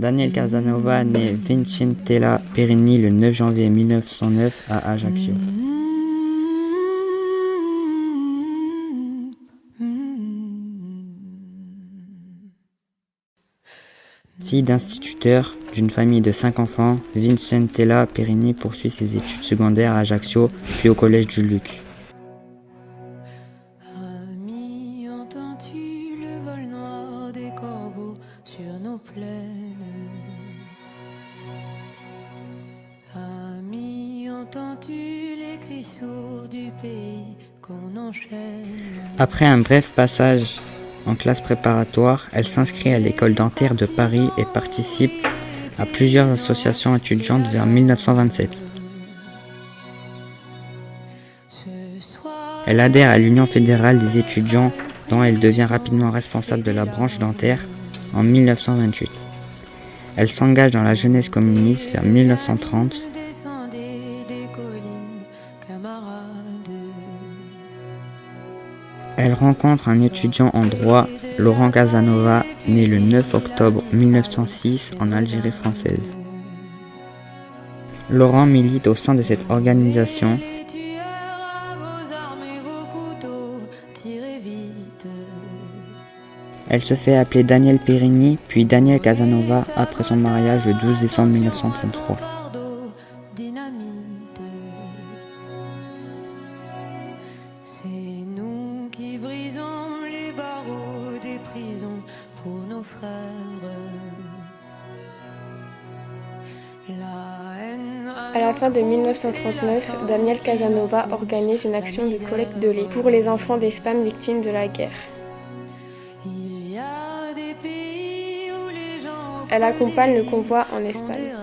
Daniel Casanova naît Vincentella Perini le 9 janvier 1909 à Ajaccio. Fille d'instituteur d'une famille de 5 enfants, Vincentella Perini poursuit ses études secondaires à Ajaccio, puis au collège du Luc. Ami, entends-tu le vol noir des corbeaux sur nos plaines? Ami, entends-tu les cris sourds du pays qu'on enchaîne? Après un bref passage en classe préparatoire, elle s'inscrit à l'école dentaire de Paris et participe à plusieurs associations étudiantes vers 1927. Elle adhère à l'Union fédérale des étudiants dont elle devient rapidement responsable de la branche dentaire en 1928. Elle s'engage dans la jeunesse communiste vers 1930. Elle rencontre un étudiant en droit, Laurent Casanova, né le 9 octobre 1906 en Algérie française. Laurent milite au sein de cette organisation. Elle se fait appeler Daniel Perini, puis Daniel Casanova après son mariage le 12 décembre 1933. C'est nous qui brisons les barreaux des prisons pour nos frères. À la fin de 1939, Daniel Casanova organise une action de collecte de lait pour les enfants d'Espagne victimes de la guerre. Elle accompagne le convoi en Espagne.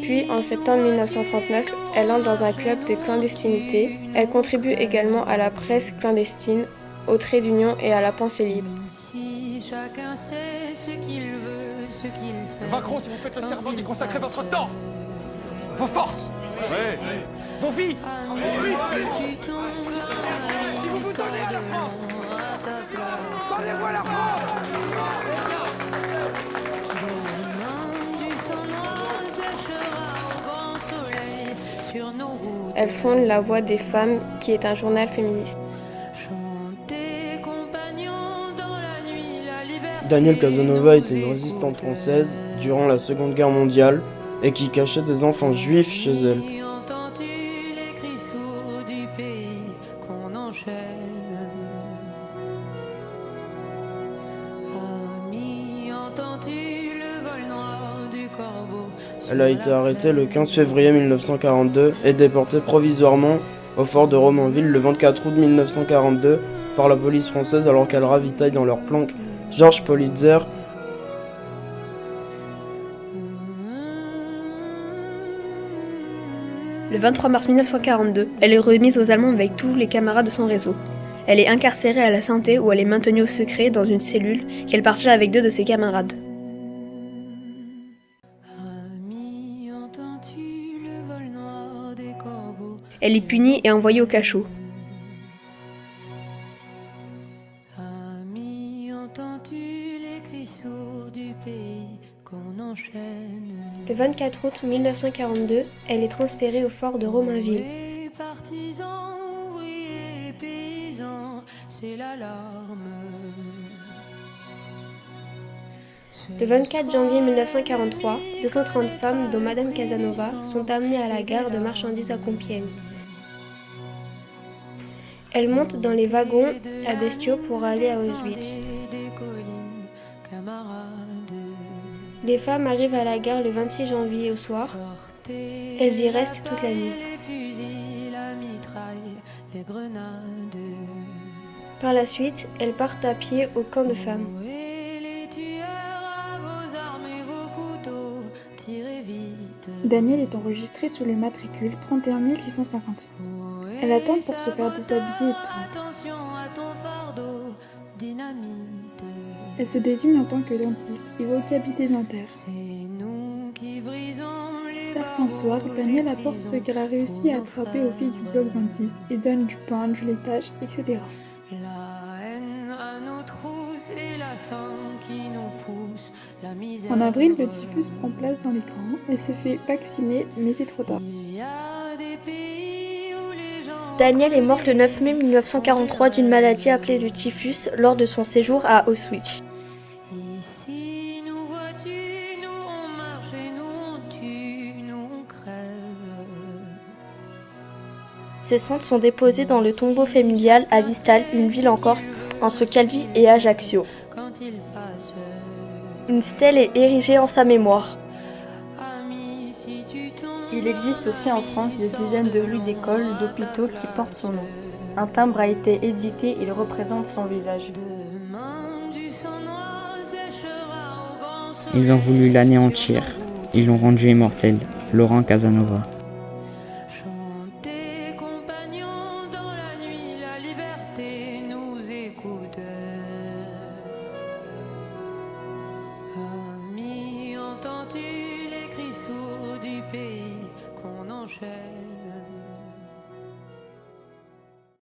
Puis, en septembre 1939, elle entre dans un club de clandestinité. Elle contribue également à la presse clandestine, au trait d'union et à la pensée libre. Chacun sait ce qu'il veut, ce qu'il fait. Nous vaincrons si vous faites le serment d'y consacrer votre temps, vos forces, vos vies. Si vous vous donnez à la France, donnez-vous à la France. Elle fonde La Voix des femmes, qui est un journal féministe. Daniel Casanova était une résistante française durant la Seconde Guerre mondiale et qui cachait des enfants juifs chez elle. Elle a été arrêtée le 15 février 1942 et déportée provisoirement au fort de Romainville le 24 août 1942 par la police française alors qu'elle ravitaille dans leur planque Georges Politzer. Le 23 mars 1942, elle est remise aux Allemands avec tous les camarades de son réseau. Elle est incarcérée à la Santé où elle est maintenue au secret dans une cellule qu'elle partage avec 2 de ses camarades. Elle est punie et envoyée au cachot. Le 24 août 1942, elle est transférée au fort de Romainville. Le 24 janvier 1943, 230 femmes, dont Madame Casanova, sont amenées à la gare de marchandises à Compiègne. Elles montent dans les wagons à bestiaux pour aller à Auschwitz. Les femmes arrivent à la gare le 26 janvier au soir. Elles y restent toute la nuit. Par la suite, elles partent à pied au camp de femmes. Daniel est enregistrée sous le matricule 31 650. Elle attend pour se faire déshabiller et tout. Elle se désigne en tant que dentiste et va au cabinet dentaire. Certains soirs, Daniel apporte ce qu'elle a réussi à attraper aux filles du bloc 26 et donne du pain, du laitage, etc. faim qui nous pousse, la misère. En avril, le typhus prend place dans les camps. Elle se fait vacciner, mais c'est trop tard. Il y a des pays où les gens Daniel est morte le 9 mai 1943 d'une maladie appelée le typhus lors de son séjour à Auschwitz. ici nous vois-tu, nous on marche et nous on tue, nous on crève. Ses cendres sont déposées dans le tombeau familial à Vistal, une ville en Corse, entre Calvi et Ajaccio. Quand il passe, Une stèle est érigée en sa mémoire. ami, si tu tombes. Il existe aussi en France des dizaines de rues, d'écoles, d'hôpitaux qui portent son nom. Un timbre a été édité, il représente son visage. Demain, du sang noir séchera au grand soleil. Ils ont voulu l'anéantir. Ils l'ont rendu immortel. Laurent Casanova.